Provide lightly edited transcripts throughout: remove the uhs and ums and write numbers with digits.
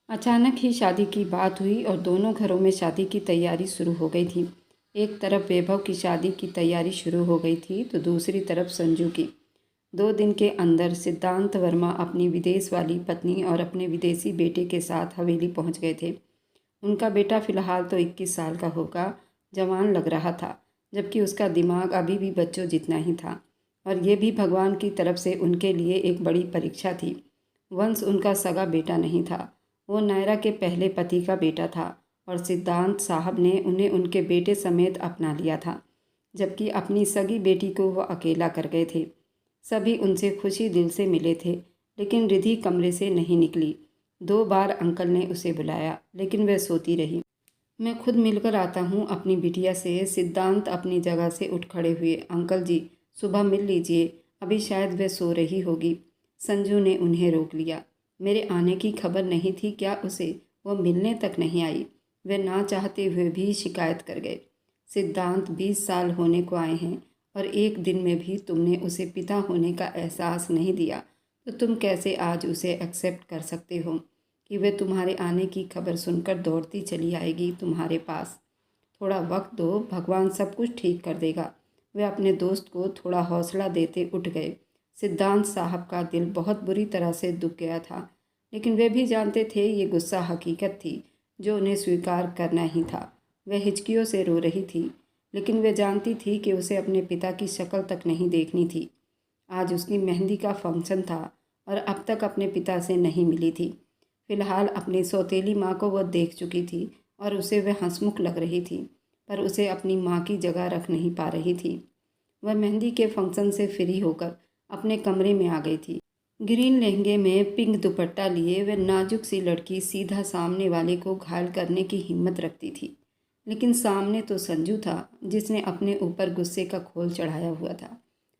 अचानक ही शादी की बात हुई और दोनों घरों में शादी की तैयारी शुरू हो गई थी। एक तरफ वैभव की शादी की तैयारी शुरू हो गई थी तो दूसरी तरफ संजू की। 2 दिन के अंदर सिद्धांत वर्मा अपनी विदेश वाली पत्नी और अपने विदेशी बेटे के साथ हवेली पहुंच गए थे। उनका बेटा फ़िलहाल तो 21 साल का होगा, जवान लग रहा था, जबकि उसका दिमाग अभी भी बच्चों जितना ही था। और ये भी भगवान की तरफ से उनके लिए एक बड़ी परीक्षा थी। वंश उनका सगा बेटा नहीं था, वो नायरा के पहले पति का बेटा था और सिद्धांत साहब ने उन्हें उनके बेटे समेत अपना लिया था, जबकि अपनी सगी बेटी को वो अकेला कर गए थे। सभी उनसे खुशी दिल से मिले थे, लेकिन रिधि कमरे से नहीं निकली। 2 बार अंकल ने उसे बुलाया, लेकिन वह सोती रही। मैं खुद मिलकर आता हूँ अपनी बिटिया से। सिद्धांत अपनी जगह से उठ खड़े हुए। अंकल जी, सुबह मिल लीजिए, अभी शायद वह सो रही होगी। संजू ने उन्हें रोक लिया। मेरे आने की खबर नहीं थी क्या उसे? वो मिलने तक नहीं आई। वे ना चाहते हुए भी शिकायत कर गए। सिद्धांत 20 साल होने को आए हैं और एक दिन में भी तुमने उसे पिता होने का एहसास नहीं दिया, तो तुम कैसे आज उसे एक्सेप्ट कर सकते हो कि वे तुम्हारे आने की खबर सुनकर दौड़ती चली आएगी तुम्हारे पास? थोड़ा वक्त दो, भगवान सब कुछ ठीक कर देगा। वे अपने दोस्त को थोड़ा हौसला देते उठ गए। सिद्धांत साहब का दिल बहुत बुरी तरह से दुख गया था, लेकिन वे भी जानते थे ये गुस्सा हकीकत थी जो उन्हें स्वीकार करना ही था। वह हिचकियों से रो रही थी, लेकिन वे जानती थी कि उसे अपने पिता की शक्ल तक नहीं देखनी थी। आज उसकी मेहंदी का फंक्शन था और अब तक अपने पिता से नहीं मिली थी। फिलहाल अपनी सौतेली माँ को वह देख चुकी थी और उसे वह हंसमुख लग रही थी, पर उसे अपनी माँ की जगह रख नहीं पा रही थी। वह मेहंदी के फंक्शन से फ्री होकर अपने कमरे में आ गई थी। ग्रीन लहंगे में पिंक दुपट्टा लिए वह नाजुक सी लड़की सीधा सामने वाले को घायल करने की हिम्मत रखती थी, लेकिन सामने तो संजू था जिसने अपने ऊपर गुस्से का खोल चढ़ाया हुआ था।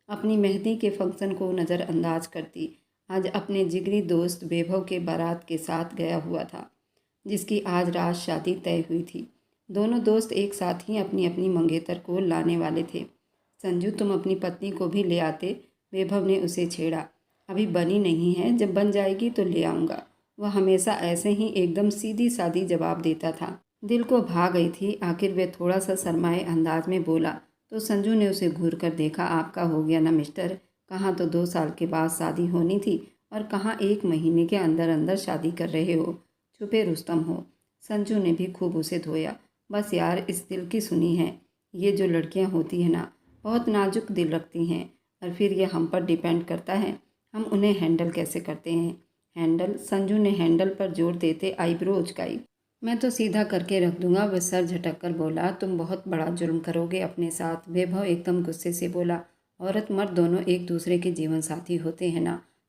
अपनी मेहंदी के फंक्शन को नज़रअंदाज करती आज अपने जिगरी दोस्त वैभव के बारात के साथ गया हुआ था, जिसकी आज रात शादी तय हुई थी। दोनों दोस्त एक साथ ही अपनी अपनी मंगेतर को लाने वाले थे। संजू, तुम अपनी पत्नी को भी ले आते, वैभव ने उसे छेड़ा। अभी बनी नहीं है, जब बन जाएगी तो ले आऊँगा। वह हमेशा ऐसे ही एकदम सीधी सादी जवाब देता था। दिल को भा गई थी। आखिर वे थोड़ा सा शर्माए अंदाज में बोला तो संजू ने उसे घूर कर देखा। आपका हो गया ना मिस्टर? कहाँ तो 2 साल के बाद शादी होनी थी और कहाँ 1 महीने के अंदर अंदर शादी कर रहे हो। छुपे रुस्तम हो। संजू ने भी खूब उसे धोया। बस यार, इस दिल की सुनी है। ये जो लड़कियाँ होती हैं ना, बहुत नाजुक दिल रखती हैं, और फिर ये हम पर डिपेंड करता है हम उन्हें हैंडल कैसे करते हैं। हैंडल? संजू ने हैंडल पर जोर देते आईब्रो उचकाई। मैं तो सीधा करके रख दूंगा। वह सर झटक कर बोला, तुम बहुत बड़ा जुर्म करोगे अपने साथ। वैभव एकदम गुस्से से बोला, औरत मर्द दोनों एक दूसरे के जीवन साथी होते हैं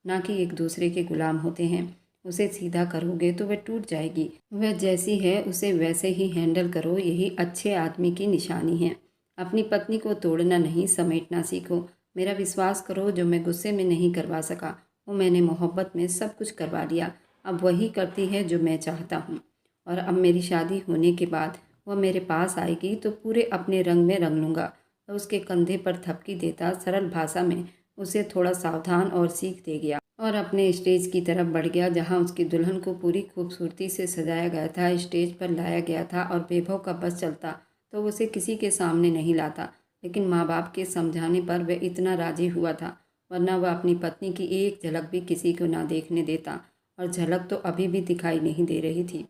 ना कि एक दूसरे के गुलाम होते हैं। उसे सीधा करोगे तो वह टूट जाएगी। वह जैसी है उसे वैसे ही हैंडल करो, यही अच्छे आदमी की निशानी है। अपनी पत्नी को तोड़ना नहीं, समेटना सीखो। मेरा विश्वास करो, जो मैं गुस्से में नहीं करवा सका वो मैंने मोहब्बत में सब कुछ करवा लिया। अब वही करती है जो मैं चाहता हूँ, और अब मेरी शादी होने के बाद वह मेरे पास आएगी तो पूरे अपने रंग में रंग लूँगा। और उसके कंधे पर थपकी देता सरल भाषा में उसे थोड़ा सावधान और सीख दे गया और अपने स्टेज की तरफ बढ़ गया, जहाँ उसकी दुल्हन को पूरी खूबसूरती से सजाया गया था, स्टेज पर लाया गया था। और वैभव का बस चलता तो उसे किसी के सामने नहीं लाता, लेकिन माँ बाप के समझाने पर वह इतना राजी हुआ था, वरना वह अपनी पत्नी की एक झलक भी किसी को ना देखने देता, और झलक तो अभी भी दिखाई नहीं दे रही थी।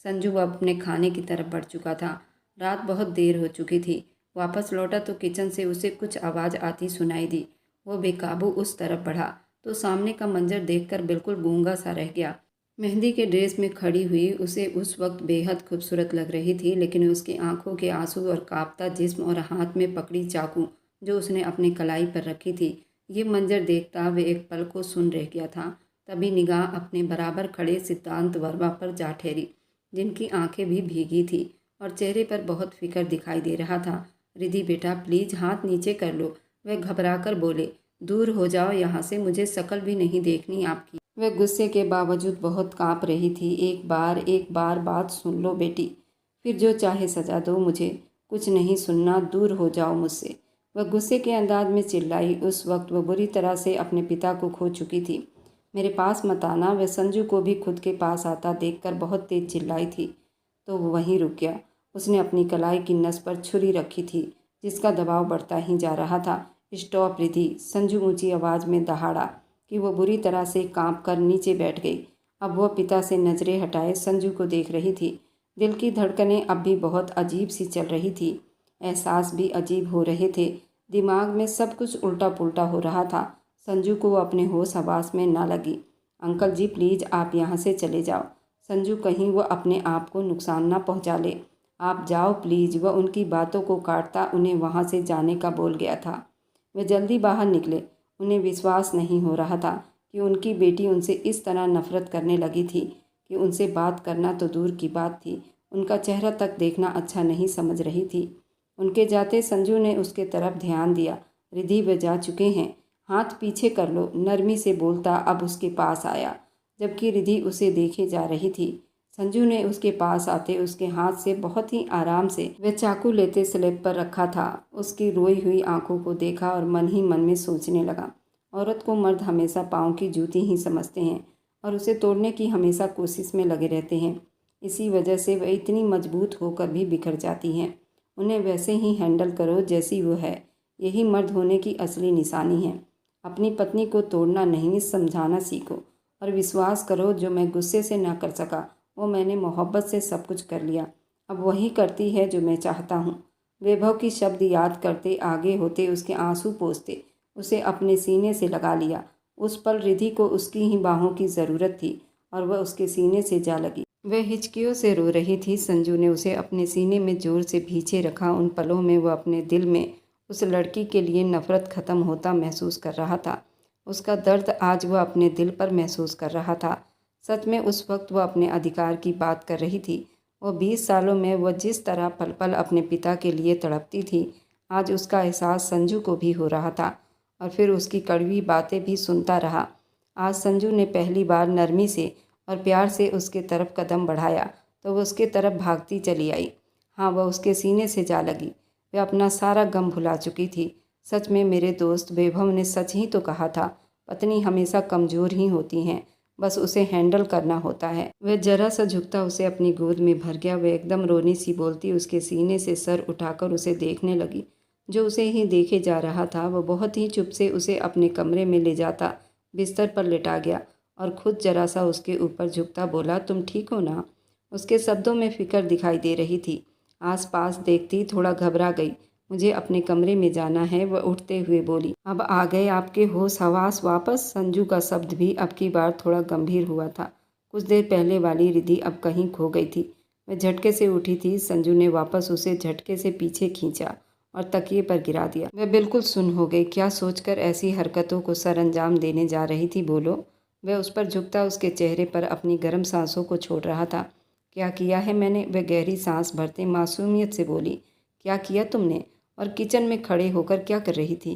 संजू अब अपने खाने की तरफ बढ़ चुका था। रात बहुत देर हो चुकी थी। वापस लौटा तो किचन से उसे कुछ आवाज़ आती सुनाई दी। वो बेकाबू उस तरफ बढ़ा तो सामने का मंजर देखकर बिल्कुल गूंगा सा रह गया। मेहंदी के ड्रेस में खड़ी हुई उसे उस वक्त बेहद खूबसूरत लग रही थी, लेकिन उसकी आंखों के आंसू और कांपता जिस्म और हाथ में पकड़ी चाकू जो उसने अपने कलाई पर रखी थी, ये मंजर देखता वे एक पल को सुन रह गया था। तभी निगाह अपने बराबर खड़े सिद्धांत वर्मा पर जा ठहरी, जिनकी आंखें भी भीगी थी और चेहरे पर बहुत फिक्र दिखाई दे रहा था। रिधि बेटा, प्लीज़ हाथ नीचे कर लो। वह घबराकर बोले, दूर हो जाओ यहाँ से, मुझे शक्ल भी नहीं देखनी आपकी। वह गुस्से के बावजूद बहुत कांप रही थी। एक बार बात सुन लो बेटी, फिर जो चाहे सजा दो, मुझे कुछ नहीं सुनना, दूर हो जाओ मुझसे। वह गुस्से के अंदाज में चिल्लाई। उस वक्त वह बुरी तरह से अपने पिता को खो चुकी थी। मेरे पास मत आना। वह संजू को भी खुद के पास आता देखकर बहुत तेज चिल्लाई थी तो वो वहीं रुक गया। उसने अपनी कलाई की नस पर छुरी रखी थी जिसका दबाव बढ़ता ही जा रहा था। स्टॉप रिधि, संजू ऊंची आवाज़ में दहाड़ा कि वो बुरी तरह से कांप कर नीचे बैठ गई। अब वह पिता से नज़रें हटाए संजू को देख रही थी। दिल की धड़कनें अब भी बहुत अजीब सी चल रही थी। एहसास भी अजीब हो रहे थे। दिमाग में सब कुछ उल्टा पुल्टा हो रहा था। संजू को अपने होश हवास में ना लगी। अंकल जी प्लीज़ आप यहाँ से चले जाओ। संजू कहीं वो अपने आप को नुकसान ना पहुँचा ले। आप जाओ प्लीज़। वह उनकी बातों को काटता उन्हें वहाँ से जाने का बोल गया था। वे जल्दी बाहर निकले। उन्हें विश्वास नहीं हो रहा था कि उनकी बेटी उनसे इस तरह नफरत करने लगी थी कि उनसे बात करना तो दूर की बात थी, उनका चेहरा तक देखना अच्छा नहीं समझ रही थी। उनके जाते संजू ने उसके तरफ ध्यान दिया। रिधि वे जा चुके हैं, हाथ पीछे कर लो, नरमी से बोलता अब उसके पास आया जबकि रिधि उसे देखे जा रही थी। संजू ने उसके पास आते उसके हाथ से बहुत ही आराम से वह चाकू लेते स्लैब पर रखा था। उसकी रोई हुई आंखों को देखा और मन ही मन में सोचने लगा, औरत को मर्द हमेशा पाँव की जूती ही समझते हैं और उसे तोड़ने की हमेशा कोशिश में लगे रहते हैं। इसी वजह से वह इतनी मजबूत होकर भी बिखर जाती हैं। उन्हें वैसे ही हैंडल करो जैसी वो है, यही मर्द होने की असली निशानी है। अपनी पत्नी को तोड़ना नहीं, समझाना सीखो और विश्वास करो जो मैं गुस्से से ना कर सका वो मैंने मोहब्बत से सब कुछ कर लिया। अब वही करती है जो मैं चाहता हूँ। वैभव की शब्द याद करते आगे होते उसके आंसू पोंछते उसे अपने सीने से लगा लिया। उस पल रिधि को उसकी ही बाहों की ज़रूरत थी और वह उसके सीने से जा लगी। वह हिचकियों से रो रही थी। संजू ने उसे अपने सीने में जोर से भींचे रखा। उन पलों में वह अपने दिल में उस लड़की के लिए नफ़रत ख़त्म होता महसूस कर रहा था। उसका दर्द आज वह अपने दिल पर महसूस कर रहा था। सच में उस वक्त वह अपने अधिकार की बात कर रही थी। वह 20 सालों में वह जिस तरह पल पल अपने पिता के लिए तड़पती थी, आज उसका एहसास संजू को भी हो रहा था और फिर उसकी कड़वी बातें भी सुनता रहा। आज संजू ने पहली बार नरमी से और प्यार से उसके तरफ कदम बढ़ाया तो वह उसके तरफ भागती चली आई। हाँ, वह उसके सीने से जा लगी। वह अपना सारा गम भुला चुकी थी। सच में मेरे दोस्त वैभव ने सच ही तो कहा था, पत्नी हमेशा कमज़ोर ही होती हैं, बस उसे हैंडल करना होता है। वह जरा सा झुकता उसे अपनी गोद में भर गया। वह एकदम रोनी सी बोलती उसके सीने से सर उठाकर उसे देखने लगी। जो उसे ही देखे जा रहा था वह बहुत ही चुप से उसे अपने कमरे में ले जाता बिस्तर पर लिटा गया और खुद जरा सा उसके ऊपर झुकता बोला, तुम ठीक हो ना? उसके शब्दों में फिक्र दिखाई दे रही थी। आसपास देखती थोड़ा घबरा गई। मुझे अपने कमरे में जाना है, वह उठते हुए बोली। अब आ गए आपके होश हवास वापस? संजू का शब्द भी अब की बार थोड़ा गंभीर हुआ था। कुछ देर पहले वाली रिधि अब कहीं खो गई थी। वह झटके से उठी थी। संजू ने वापस उसे झटके से पीछे खींचा और तकिए पर गिरा दिया। वह बिल्कुल सुन्न हो गई। क्या सोचकर ऐसी हरकतों को सरअंजाम देने जा रही थी, बोलो? वह उस पर झुकता उसके चेहरे पर अपनी गर्म सांसों को छोड़ रहा था। क्या किया है मैंने? वह गहरी सांस भरते मासूमियत से बोली। क्या किया तुमने? और किचन में खड़े होकर क्या कर रही थी?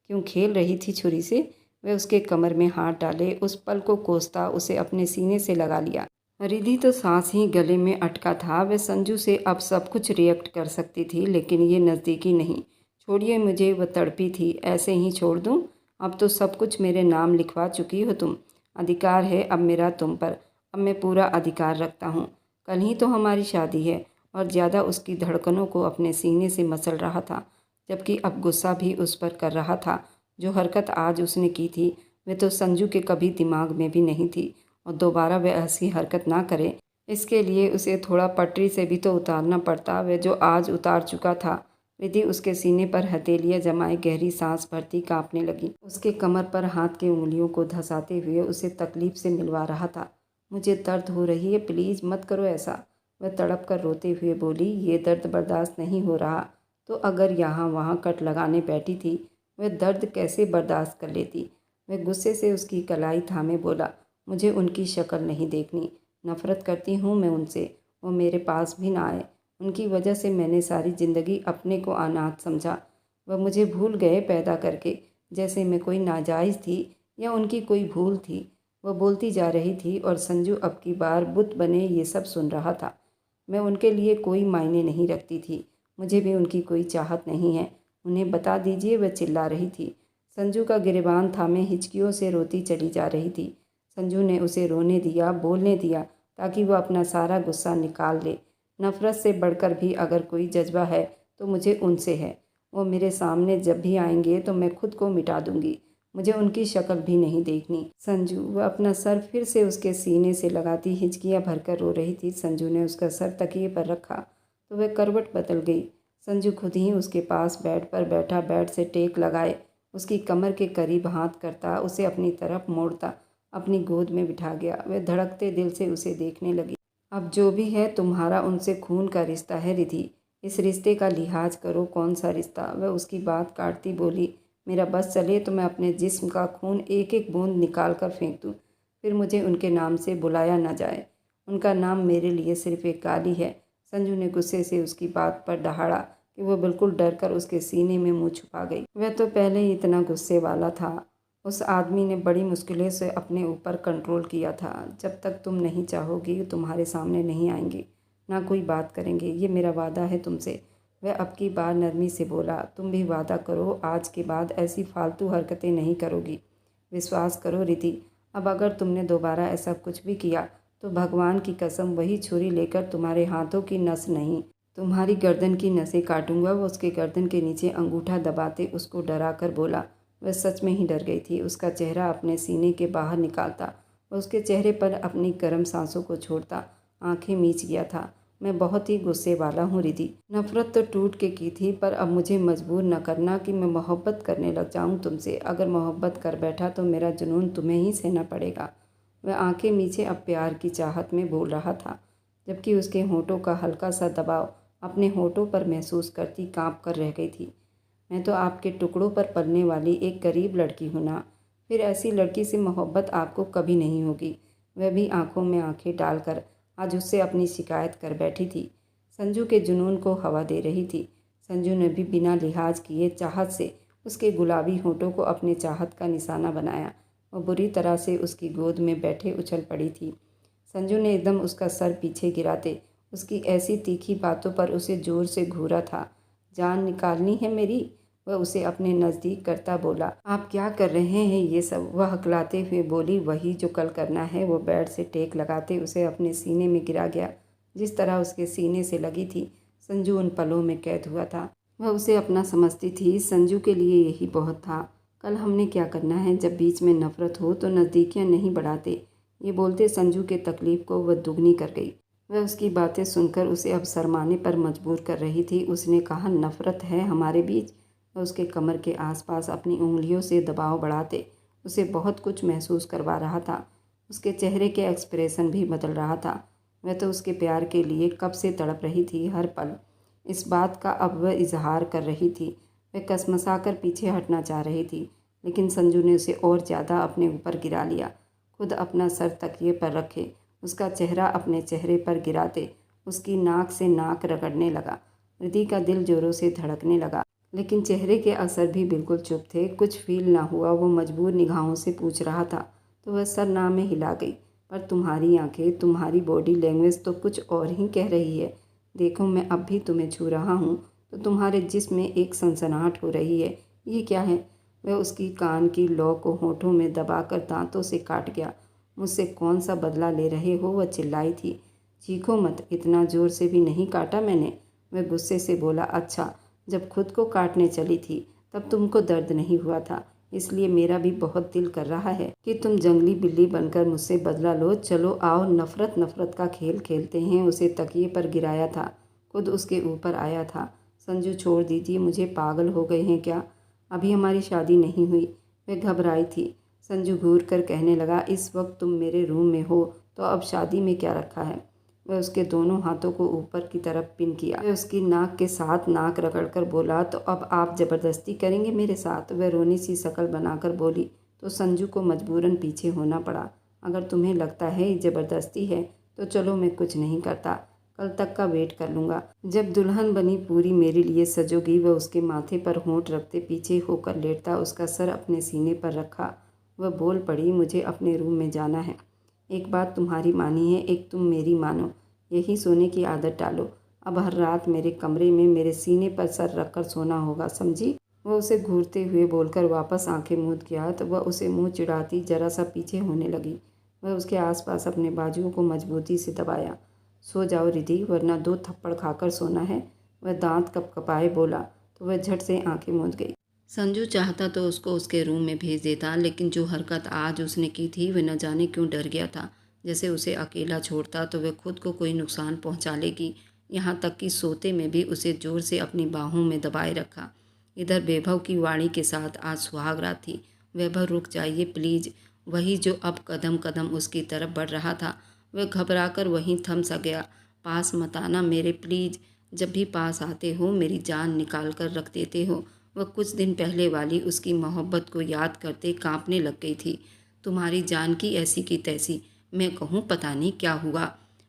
क्यों खेल रही थी छुरी से? वह उसके कमर में हाथ डाले उस पल को कोसता उसे अपने सीने से लगा लिया। रिधि तो सांस ही गले में अटका था। वह संजू से अब सब कुछ रिएक्ट कर सकती थी लेकिन ये नज़दीकी नहीं। छोड़िए मुझे, वह तड़पी थी। ऐसे ही छोड़ दूँ? अब तो सब कुछ मेरे नाम लिखवा चुकी हो तुम। अधिकार है अब मेरा तुम पर। अब मैं पूरा अधिकार रखता हूँ। कल ही तो हमारी शादी है। और ज़्यादा उसकी धड़कनों को अपने सीने से मसल रहा था जबकि अब गुस्सा भी उस पर कर रहा था। जो हरकत आज उसने की थी वह तो संजू के कभी दिमाग में भी नहीं थी और दोबारा वह ऐसी हरकत ना करे इसके लिए उसे थोड़ा पटरी से भी तो उतारना पड़ता। वह जो आज उतार चुका था। रिधि उसके सीने पर हथेलियाँ जमाए गहरी सांस भरती कांपने लगी। उसके कमर पर हाथ की उंगलियों को धंसाते हुए उसे तकलीफ से मिलवा रहा था। मुझे दर्द हो रही है, प्लीज़ मत करो ऐसा। वह तड़प कर रोते हुए बोली, ये दर्द बर्दाश्त नहीं हो रहा तो अगर यहाँ वहाँ कट लगाने बैठी थी वह दर्द कैसे बर्दाश्त कर लेती? वह गुस्से से उसकी कलाई थामे बोला, मुझे उनकी शक्ल नहीं देखनी। नफ़रत करती हूँ मैं उनसे। वो मेरे पास भी ना आए। उनकी वजह से मैंने सारी ज़िंदगी अपने को अनाथ समझा। वह मुझे भूल गए पैदा करके, जैसे मैं कोई नाजायज़ थी या उनकी कोई भूल थी। वह बोलती जा रही थी और संजू अब की बार बुत बने ये सब सुन रहा था। मैं उनके लिए कोई मायने नहीं रखती थी। मुझे भी उनकी कोई चाहत नहीं है। उन्हें बता दीजिए, वह चिल्ला रही थी। संजू का गिरेबान थामे हिचकियों से रोती चली जा रही थी। संजू ने उसे रोने दिया, बोलने दिया, ताकि वह अपना सारा गुस्सा निकाल ले। नफ़रत से बढ़कर भी अगर कोई जज्बा है तो मुझे उनसे है। वो मेरे सामने जब भी आएंगे तो मैं खुद को मिटा दूंगी। मुझे उनकी शक्ल भी नहीं देखनी। संजू, वह अपना सर फिर से उसके सीने से लगाती हिचकियाँ भरकर रो रही थी। संजू ने उसका सर तकिए पर रखा तो वह करवट बदल गई। संजू खुद ही उसके पास बेड पर बैठा, बेड से टेक लगाए उसकी कमर के करीब हाथ करता, उसे अपनी तरफ मोड़ता, अपनी गोद में बिठा गया। वह धड़कते दिल से उसे देखने लगी। अब जो भी है तुम्हारा उनसे खून का रिश्ता है रिधि, इस रिश्ते का लिहाज करो। कौन सा रिश्ता? वह उसकी बात काटती बोली, मेरा बस चले तो मैं अपने जिस्म का खून एक एक बूंद निकाल कर फेंक दूँ, फिर मुझे उनके नाम से बुलाया न जाए। उनका नाम मेरे लिए सिर्फ एक गाली है। संजू ने गुस्से से उसकी बात पर दहाड़ा कि वह बिल्कुल डर कर उसके सीने में मुँह छुपा गई। वह तो पहले ही इतना गुस्से वाला था। उस आदमी ने बड़ी मुश्किलों से अपने ऊपर कंट्रोल किया था। जब तक तुम नहीं चाहोगी तुम्हारे सामने नहीं आएंगे, ना कोई बात करेंगे, ये मेरा वादा है तुमसे। वह अब की बार नरमी से बोला, तुम भी वादा करो आज के बाद ऐसी फालतू हरकतें नहीं करोगी। विश्वास करो रिधि, अब अगर तुमने दोबारा ऐसा कुछ भी किया तो भगवान की कसम वही छुरी लेकर तुम्हारे हाथों की नस नहीं, तुम्हारी गर्दन की नसें काटूंगा। वो उसके गर्दन के नीचे अंगूठा दबाते उसको डरा कर बोला। वह सच में ही डर गई थी। उसका चेहरा अपने सीने के बाहर निकालता, वह उसके चेहरे पर अपनी गर्म सांसों को छोड़ता, आंखें मीच गया था। मैं बहुत ही गुस्से वाला हूँ रिधि। नफ़रत तो टूट के की थी, पर अब मुझे मजबूर न करना कि मैं मोहब्बत करने लग जाऊँ तुमसे। अगर मोहब्बत कर बैठा तो मेरा जुनून तुम्हें ही सहना पड़ेगा। वह आंखें मीचे अब प्यार की चाहत में बोल रहा था, जबकि उसके होठों का हल्का सा दबाव अपने होठों पर महसूस करती काँप कर रह गई थी। मैं तो आपके टुकड़ों पर पलने वाली एक गरीब लड़की हूँ ना, फिर ऐसी लड़की से मोहब्बत आपको कभी नहीं होगी। वह भी आंखों में आंखें डालकर आज उससे अपनी शिकायत कर बैठी थी। संजू के जुनून को हवा दे रही थी। संजू ने भी बिना लिहाज किए चाहत से उसके गुलाबी होठों को अपने चाहत का निशाना बनाया। वह बुरी तरह से उसकी गोद में बैठे उछल पड़ी थी। संजू ने एकदम उसका सर पीछे गिराते उसकी ऐसी तीखी बातों पर उसे जोर से घूरा था। जान निकालनी है मेरी? वह उसे अपने नज़दीक करता बोला। आप क्या कर रहे हैं ये सब? वह हकलाते हुए बोली, वही जो कल करना है। वो बेड से टेक लगाते उसे अपने सीने में गिरा गया। जिस तरह उसके सीने से लगी थी, संजू उन पलों में कैद हुआ था। वह उसे अपना समझती थी। संजू के लिए यही बहुत था। कल हमने क्या करना है? जब बीच में नफ़रत हो तो नज़दीकियाँ नहीं बढ़ाते। ये बोलते संजू के तकलीफ़ को वह दुगनी कर गई। वह उसकी बातें सुनकर उसे अब शर्माने पर मजबूर कर रही थी। उसने कहा, नफ़रत है हमारे बीच? वह उसके कमर के आसपास अपनी उंगलियों से दबाव बढ़ाते उसे बहुत कुछ महसूस करवा रहा था। उसके चेहरे के एक्सप्रेशन भी बदल रहा था। वह तो उसके प्यार के लिए कब से तड़प रही थी। हर पल इस बात का अब वह इजहार कर रही थी। वह कसमसा कर पीछे हटना चाह रही थी, लेकिन संजू ने उसे और ज़्यादा अपने ऊपर गिरा लिया। खुद अपना सर तकिए पर रखे उसका चेहरा अपने चेहरे पर गिराते उसकी नाक से नाक रगड़ने लगा। रिधि का दिल जोरों से धड़कने लगा, लेकिन चेहरे के असर भी बिल्कुल चुप थे। कुछ फील ना हुआ। वो मजबूर निगाहों से पूछ रहा था तो वह सर ना में हिला गई। पर तुम्हारी आंखें, तुम्हारी बॉडी लैंग्वेज तो कुछ और ही कह रही है। देखो, मैं अब भी तुम्हें छू रहा हूँ तो तुम्हारे जिस्म में एक सनसनाहट हो रही है। ये क्या है? वह उसकी कान की लौ को होठों में दबाकर दांतों से काट गया। मुझसे कौन सा बदला ले रहे हो? वह चिल्लाई थी। चीखो मत, इतना ज़ोर से भी नहीं काटा मैंने। वह गुस्से से बोला, अच्छा, जब खुद को काटने चली थी तब तुमको दर्द नहीं हुआ था, इसलिए मेरा भी बहुत दिल कर रहा है कि तुम जंगली बिल्ली बनकर मुझसे बदला लो। चलो आओ, नफ़रत नफ़रत का खेल खेलते हैं। उसे तकिए पर गिराया था, खुद उसके ऊपर आया था। संजू, छोड़ दीजिए, मुझे पागल हो गए हैं क्या? अभी हमारी शादी नहीं हुई। वह घबराई थी। संजू घूर कर कहने लगा, इस वक्त तुम मेरे रूम में हो तो अब शादी में क्या रखा है? वह उसके दोनों हाथों को ऊपर की तरफ पिन किया। वह उसकी नाक के साथ नाक रगड़कर बोला, तो अब आप ज़बरदस्ती करेंगे मेरे साथ? वह रोनी सी शक्ल बनाकर बोली। तो संजू को मजबूरन पीछे होना पड़ा। अगर तुम्हें लगता है ये ज़बरदस्ती है तो चलो, मैं कुछ नहीं करता, कल तक का वेट कर लूँगा। जब दुल्हन बनी पूरी मेरे लिए सजोगी। वह उसके माथे पर होंठ रखते पीछे होकर लेटता उसका सर अपने सीने पर रखा। वह बोल पड़ी, मुझे अपने रूम में जाना है। एक बात तुम्हारी मानी है, एक तुम मेरी मानो। यही सोने की आदत डालो। अब हर रात मेरे कमरे में मेरे सीने पर सर रखकर सोना होगा, समझी? वह उसे घूरते हुए बोलकर वापस आंखें मूंद गया तो वह उसे मुंह चिढ़ाती जरा सा पीछे होने लगी। वह उसके आसपास अपने बाजुओं को मजबूती से दबाया। सो जाओ रिद्धि, वरना 2 थप्पड़ खाकर सोना है। वह दांत कपकपाए बोला तो वह झट से आंखें मूंद गई। संजू चाहता तो उसको उसके रूम में भेज देता, लेकिन जो हरकत आज उसने की थी वह न जाने क्यों डर गया था। जैसे उसे अकेला छोड़ता तो वह खुद को कोई नुकसान पहुंचा लेगी। यहाँ तक कि सोते में भी उसे जोर से अपनी बाहों में दबाए रखा। इधर वैभव की वाणी के साथ आज सुहाग रात थी। वैभव रुक जाइए प्लीज। वही जो अब कदम कदम उसकी तरफ बढ़ रहा था। वह घबराकर वहीं थम सा गया। पास मत आना मेरे प्लीज। जब भी पास आते हो मेरी जान निकाल कर रख देते हो। वह कुछ दिन पहले वाली उसकी मोहब्बत को याद करते कांपने लग गई थी। तुम्हारी जान की ऐसी की तैसी। मैं कहूँ पता नहीं क्या हुआ।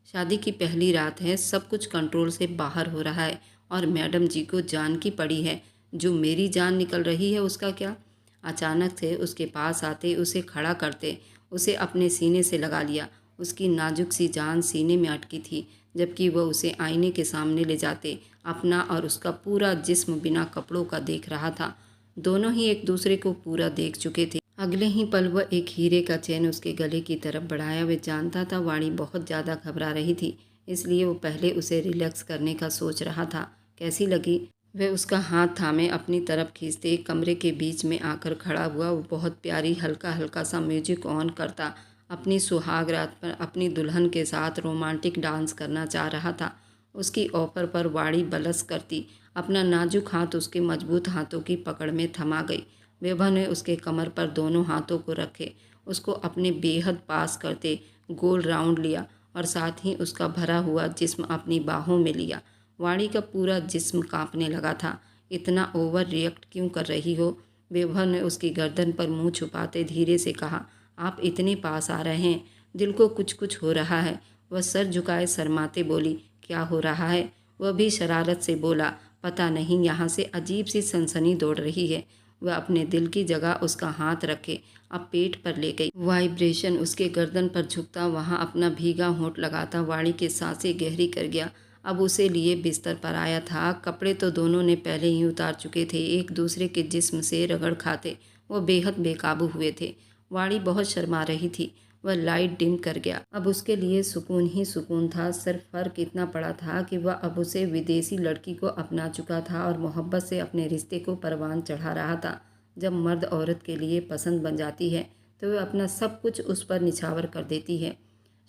शादी की पहली रात है, सब कुछ कंट्रोल से बाहर हो रहा है और मैडम जी को जान की पड़ी है। जो मेरी जान निकल रही है उसका क्या। अचानक से उसके पास आते, उसे खड़ा करते, उसे अपने सीने से लगा लिया। उसकी नाजुक सी जान सीने में अटकी थी, जबकि वह उसे आईने के सामने ले जाते अपना और उसका पूरा जिस्म बिना कपड़ों का देख रहा था। दोनों ही एक दूसरे को पूरा देख चुके थे। अगले ही पल वह एक हीरे का चैन उसके गले की तरफ बढ़ाया। वह जानता था वाणी बहुत ज़्यादा घबरा रही थी, इसलिए वो पहले उसे रिलैक्स करने का सोच रहा था। कैसी लगी। वह उसका हाथ थामे अपनी तरफ खींचते कमरे के बीच में आकर खड़ा हुआ। वो बहुत प्यारी हल्का हल्का सा म्यूजिक ऑन करता अपनी सुहाग रात पर अपनी दुल्हन के साथ रोमांटिक डांस करना चाह रहा था। उसकी ऑफर पर वाणी बलस करती अपना नाजुक हाथ उसके मजबूत हाथों की पकड़ में थमा गई। वैभव ने उसके कमर पर दोनों हाथों को रखे उसको अपने बेहद पास करते गोल राउंड लिया और साथ ही उसका भरा हुआ जिस्म अपनी बाहों में लिया। वाणी का पूरा जिस्म कांपने लगा था। इतना ओवर रिएक्ट क्यों कर रही हो। वैभव ने उसकी गर्दन पर मुंह छुपाते धीरे से कहा, आप इतने पास आ रहे हैं, दिल को कुछ कुछ हो रहा है। वह सर झुकाए शर्माते बोली, क्या हो रहा है। वह भी शरारत से बोला, पता नहीं, यहाँ से अजीब सी सनसनी दौड़ रही है। वह अपने दिल की जगह उसका हाथ रखे अब पेट पर ले गई। वाइब्रेशन उसके गर्दन पर झुकता वहाँ अपना भीगा होंठ लगाता वाणी की सांसें गहरी कर गया। अब उसे लिए बिस्तर पर आया था। कपड़े तो दोनों ने पहले ही उतार चुके थे। एक दूसरे के जिस्म से रगड़ खाते वो बेहद बेकाबू हुए थे। वाणी बहुत शर्मा रही थी। वह लाइट डिम कर गया। अब उसके लिए सुकून ही सुकून था। सिर्फ फर्क इतना पड़ा था कि वह अब उसे विदेशी लड़की को अपना चुका था और मोहब्बत से अपने रिश्ते को परवान चढ़ा रहा था। जब मर्द औरत के लिए पसंद बन जाती है तो वह अपना सब कुछ उस पर निछावर कर देती है।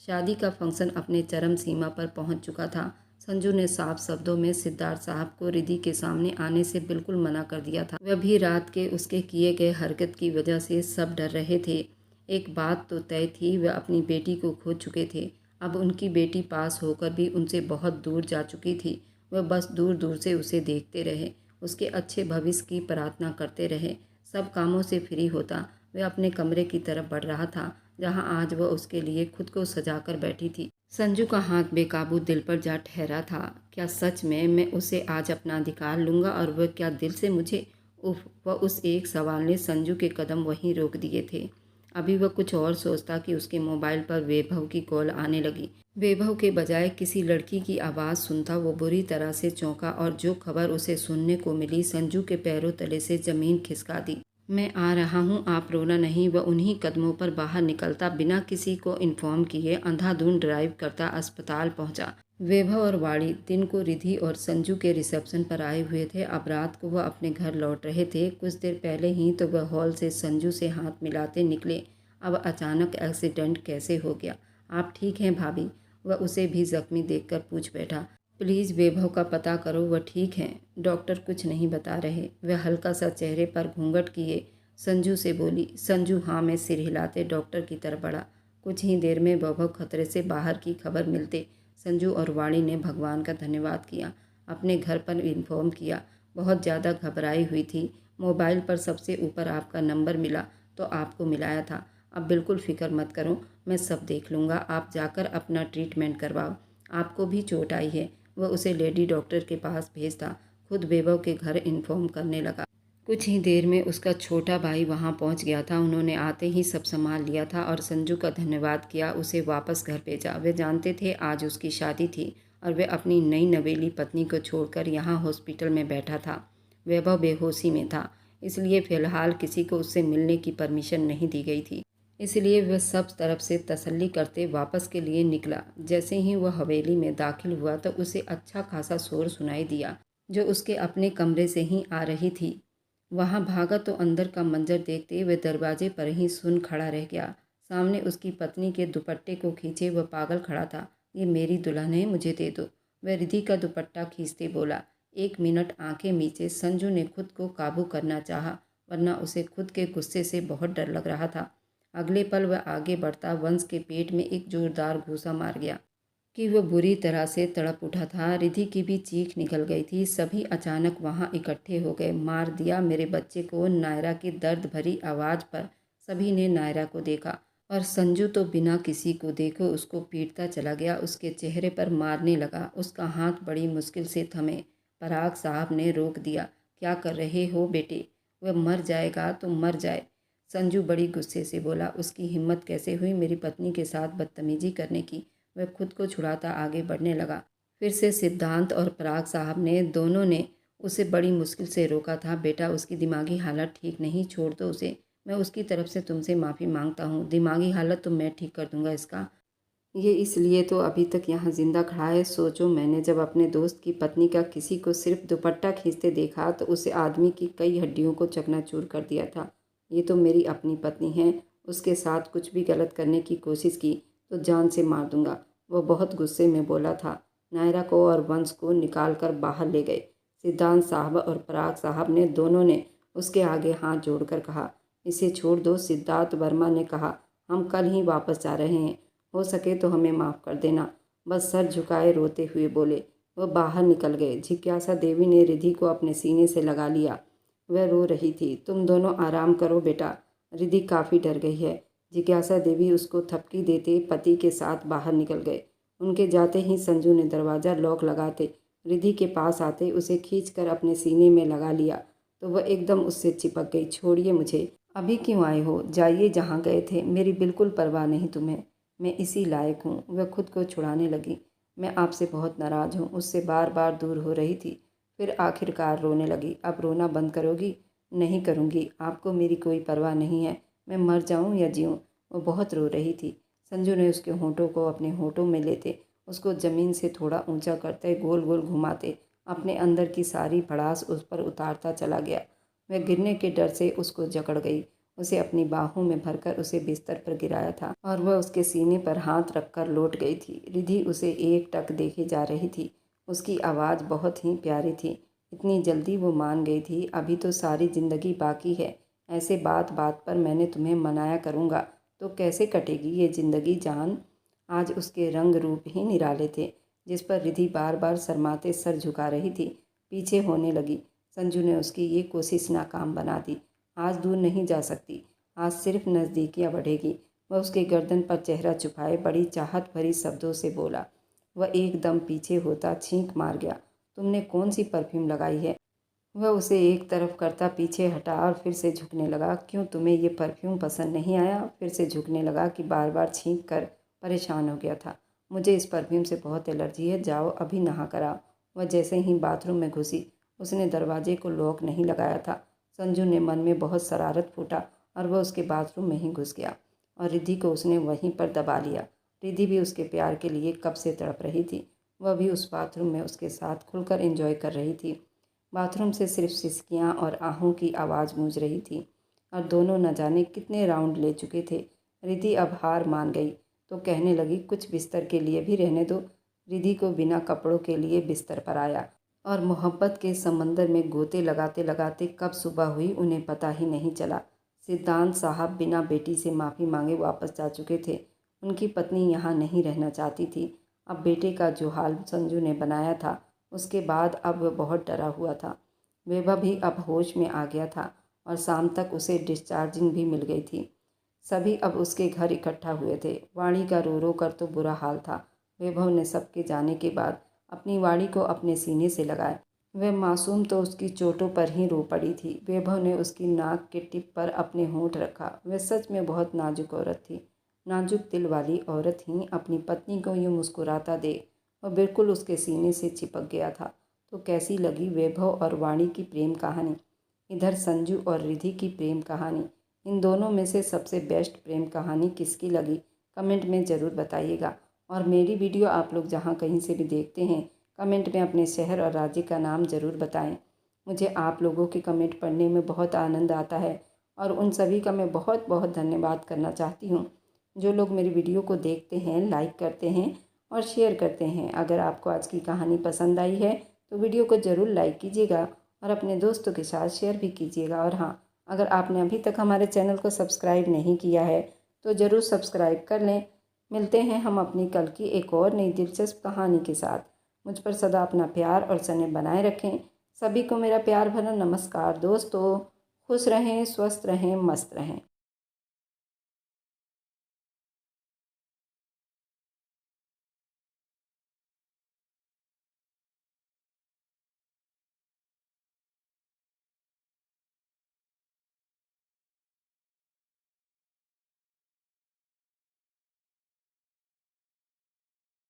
शादी का फंक्शन अपने चरम सीमा पर पहुंच चुका था। संजू ने साफ शब्दों में सिद्धार्थ साहब को रिद्धि के सामने आने से बिल्कुल मना कर दिया था। वह भी रात के उसके किए गए हरकत की वजह से सब डर रहे थे। एक बात तो तय थी, वह अपनी बेटी को खो चुके थे। अब उनकी बेटी पास होकर भी उनसे बहुत दूर जा चुकी थी। वह बस दूर दूर से उसे देखते रहे, उसके अच्छे भविष्य की प्रार्थना करते रहे। सब कामों से फ्री होता वह अपने कमरे की तरफ बढ़ रहा था, जहां आज वह उसके लिए खुद को सजाकर बैठी थी। संजू का हाथ बेकाबू दिल पर जा ठहरा था। क्या सच में मैं उसे आज अपना अधिकार लूँगा और वह क्या दिल से मुझे। उफ, वह उस एक सवाल ने संजू के कदम वहीं रोक दिए थे। अभी वह कुछ और सोचता कि उसके मोबाइल पर वैभव की कॉल आने लगी। वैभव के बजाय किसी लड़की की आवाज़ सुनता वो बुरी तरह से चौंका और जो खबर उसे सुनने को मिली संजू के पैरों तले से ज़मीन खिसका दी। मैं आ रहा हूँ, आप रोना नहीं। वह उन्हीं कदमों पर बाहर निकलता बिना किसी को इन्फॉर्म किए अंधाधुंध ड्राइव करता अस्पताल पहुँचा। वैभव और वाणी दिन को रिद्धि और संजू के रिसेप्शन पर आए हुए थे। अब रात को वह अपने घर लौट रहे थे। कुछ देर पहले ही तो वह हॉल से संजू से हाथ मिलाते निकले। अब अचानक एक्सीडेंट कैसे हो गया। आप ठीक हैं भाभी। वह उसे भी जख्मी देखकर पूछ बैठा। प्लीज़ वैभव का पता करो, वह ठीक हैं। डॉक्टर कुछ नहीं बता रहे। वह हल्का सा चेहरे पर घूंघट किए संजू से बोली। संजू हाँ में सिर हिलाते डॉक्टर की तरफ बढ़ा। कुछ ही देर में वैभव खतरे से बाहर की खबर मिलते संजू और वाणी ने भगवान का धन्यवाद किया, अपने घर पर इन्फॉर्म किया। बहुत ज़्यादा घबराई हुई थी। मोबाइल पर सबसे ऊपर आपका नंबर मिला तो आपको मिलाया था। अब बिल्कुल फ़िक्र मत करो, मैं सब देख लूँगा। आप जाकर अपना ट्रीटमेंट करवाओ। आपको भी चोट आई है। वह उसे लेडी डॉक्टर के पास भेजता खुद वैभव के घर इन्फॉर्म करने लगा। कुछ ही देर में उसका छोटा भाई वहां पहुंच गया था। उन्होंने आते ही सब संभाल लिया था और संजू का धन्यवाद किया, उसे वापस घर भेजा। वे जानते थे आज उसकी शादी थी और वे अपनी नई नवेली पत्नी को छोड़कर यहाँ हॉस्पिटल में बैठा था। वैभव बेहोशी में था, इसलिए फ़िलहाल किसी को उससे मिलने की परमिशन नहीं दी गई थी। इसलिए वह सब तरफ से तसल्ली करते वापस के लिए निकला। जैसे ही वह हवेली में दाखिल हुआ तो उसे अच्छा खासा शोर सुनाई दिया, जो उसके अपने कमरे से ही आ रही थी। वहाँ भागा तो अंदर का मंजर देखते वह दरवाजे पर ही सुन खड़ा रह गया। सामने उसकी पत्नी के दुपट्टे को खींचे वह पागल खड़ा था। ये मेरी दुल्हन है, मुझे दे दो। वह रिधि का दुपट्टा खींचते बोला। 1 मिनट आंखें मीचे संजू ने खुद को काबू करना चाहा, वरना उसे खुद के गुस्से से बहुत डर लग रहा था। अगले पल वह आगे बढ़ता वंश के पेट में एक जोरदार घूसा मार गया कि वह बुरी तरह से तड़प उठा था। रिधि की भी चीख निकल गई थी। सभी अचानक वहां इकट्ठे हो गए। मार दिया मेरे बच्चे को, नायरा की दर्द भरी आवाज़ पर सभी ने नायरा को देखा और संजू तो बिना किसी को देखे उसको पीटता चला गया, उसके चेहरे पर मारने लगा। उसका हाथ बड़ी मुश्किल से थमे। पराग साहब ने रोक दिया। क्या कर रहे हो बेटे? वह मर जाएगा तो मर जाए। संजू बड़ी गुस्से से बोला। उसकी हिम्मत कैसे हुई मेरी पत्नी के साथ बदतमीजी करने की? वह खुद को छुड़ाता आगे बढ़ने लगा। फिर से सिद्धांत और पराग साहब ने दोनों ने उसे बड़ी मुश्किल से रोका था। बेटा, उसकी दिमागी हालत ठीक नहीं, छोड़ दो उसे। मैं उसकी तरफ से तुमसे माफ़ी मांगता हूँ। दिमागी हालत तो मैं ठीक कर दूंगा इसका। ये इसलिए तो अभी तक यहाँ जिंदा खड़ा है। सोचो, मैंने जब अपने दोस्त की पत्नी का किसी को सिर्फ दुपट्टा खींचते देखा तो उसे आदमी की कई हड्डियों को चकनाचूर कर दिया था। ये तो मेरी अपनी पत्नी है। उसके साथ कुछ भी गलत करने की कोशिश की तो जान से मार दूंगा। वह बहुत गुस्से में बोला था। नायरा को और वंश को निकाल कर बाहर ले गए। सिद्धांत साहब और पराग साहब ने दोनों ने उसके आगे हाथ जोड़कर कहा, इसे छोड़ दो। सिद्धार्थ वर्मा ने कहा, हम कल ही वापस जा रहे हैं, हो सके तो हमें माफ़ कर देना। बस सर झुकाए रोते हुए बोले। वह बाहर निकल गए। जिज्ञासा देवी ने रिधि को अपने सीने से लगा लिया। वह रो रही थी। तुम दोनों आराम करो बेटा। रिधि काफ़ी डर गई है। जिज्ञासा देवी उसको थपकी देते पति के साथ बाहर निकल गए। उनके जाते ही संजू ने दरवाज़ा लॉक लगाते रिधि के पास आते उसे खींचकर अपने सीने में लगा लिया तो वह एकदम उससे चिपक गई। छोड़िए मुझे। अभी क्यों आए हो? जाइए जहाँ गए थे। मेरी बिल्कुल परवाह नहीं तुम्हें। मैं इसी लायक हूँ। वह खुद को छुड़ाने लगी। मैं आपसे बहुत नाराज़ हूँ। उससे बार बार दूर हो रही थी। फिर आखिरकार रोने लगी। अब रोना बंद करोगी? नहीं करूँगी। आपको मेरी कोई परवाह नहीं है। मैं मर जाऊँ या जीऊँ। वो बहुत रो रही थी। संजू ने उसके होंठों को अपने होंठों में लेते उसको ज़मीन से थोड़ा ऊंचा करते गोल गोल घुमाते अपने अंदर की सारी भड़ास उस पर उतारता चला गया। वह गिरने के डर से उसको जकड़ गई। उसे अपनी बाहों में भरकर उसे बिस्तर पर गिराया था और वह उसके सीने पर हाथ रखकर लौट गई थी। रिधि उसे एकटक देखे जा रही थी। उसकी आवाज़ बहुत ही प्यारी थी। इतनी जल्दी वो मान गई थी। अभी तो सारी ज़िंदगी बाकी है। ऐसे बात बात पर मैंने तुम्हें मनाया करूँगा तो कैसे कटेगी ये ज़िंदगी जान? आज उसके रंग रूप ही निराले थे, जिस पर रिधि बार बार शर्माते सर झुका रही थी। पीछे होने लगी। संजू ने उसकी ये कोशिश नाकाम बना दी। आज दूर नहीं जा सकती। आज सिर्फ नज़दीकियाँ बढ़ेगी। वह उसके गर्दन पर चेहरा छुपाए बड़ी चाहत भरी शब्दों से बोला। वह एकदम पीछे होता छींक मार गया। तुमने कौन सी परफ्यूम लगाई है? वह उसे एक तरफ करता पीछे हटा और फिर से झुकने लगा। क्यों, तुम्हें ये परफ्यूम पसंद नहीं आया? फिर से झुकने लगा कि बार बार छींक कर परेशान हो गया था। मुझे इस परफ्यूम से बहुत एलर्जी है। जाओ अभी नहा कर आओ। वह जैसे ही बाथरूम में घुसी, उसने दरवाजे को लॉक नहीं लगाया था। संजू ने मन में बहुत शरारत फूटा और वह उसके बाथरूम में ही घुस गया और रिद्धि को उसने वहीं पर दबा लिया। रिद्धि भी उसके प्यार के लिए कब से तड़प रही थी। वह भी उस बाथरूम में उसके साथ खुलकर एंजॉय कर रही थी। बाथरूम से सिर्फ सिसकियाँ और आहों की आवाज़ गूंज रही थी और दोनों न जाने कितने राउंड ले चुके थे। रिधि अब हार मान गई तो कहने लगी, कुछ बिस्तर के लिए भी रहने दो। रिधि को बिना कपड़ों के लिए बिस्तर पर आया और मोहब्बत के समंदर में गोते लगाते लगाते कब सुबह हुई उन्हें पता ही नहीं चला। सिद्धांत साहब बिना बेटी से माफ़ी मांगे वापस जा चुके थे। उनकी पत्नी यहाँ नहीं रहना चाहती थी। अब बेटे का जो हाल संजू ने बनाया था, उसके बाद अब वह बहुत डरा हुआ था। वैभव भी अब होश में आ गया था और शाम तक उसे डिस्चार्जिंग भी मिल गई थी। सभी अब उसके घर इकट्ठा हुए थे। वाणी का रो रो कर तो बुरा हाल था। वैभव ने सबके जाने के बाद अपनी वाणी को अपने सीने से लगाया। वह मासूम तो उसकी चोटों पर ही रो पड़ी थी। वैभव ने उसकी नाक के टिप पर अपने होंठ रखा। वह सच में बहुत नाजुक औरत थी। नाजुक दिल वाली औरत ही अपनी पत्नी को यूँ मुस्कुराता देख वह बिल्कुल उसके सीने से चिपक गया था। तो कैसी लगी वैभव और वाणी की प्रेम कहानी? इधर संजू और रिधि की प्रेम कहानी। इन दोनों में से सबसे बेस्ट प्रेम कहानी किसकी लगी कमेंट में ज़रूर बताइएगा। और मेरी वीडियो आप लोग जहाँ कहीं से भी देखते हैं कमेंट में अपने शहर और राज्य का नाम ज़रूर बताएं। मुझे आप लोगों के कमेंट पढ़ने में बहुत आनंद आता है और उन सभी का मैं बहुत बहुत धन्यवाद करना चाहती हूँ जो लोग मेरी वीडियो को देखते हैं, लाइक करते हैं और शेयर करते हैं। अगर आपको आज की कहानी पसंद आई है तो वीडियो को ज़रूर लाइक कीजिएगा और अपने दोस्तों के साथ शेयर भी कीजिएगा। और हाँ, अगर आपने अभी तक हमारे चैनल को सब्सक्राइब नहीं किया है तो ज़रूर सब्सक्राइब कर लें। मिलते हैं हम अपनी कल की एक और नई दिलचस्प कहानी के साथ। मुझ पर सदा अपना प्यार और स्नेह बनाए रखें। सभी को मेरा प्यार भरा नमस्कार। दोस्तों खुश रहें, स्वस्थ रहें, मस्त रहें।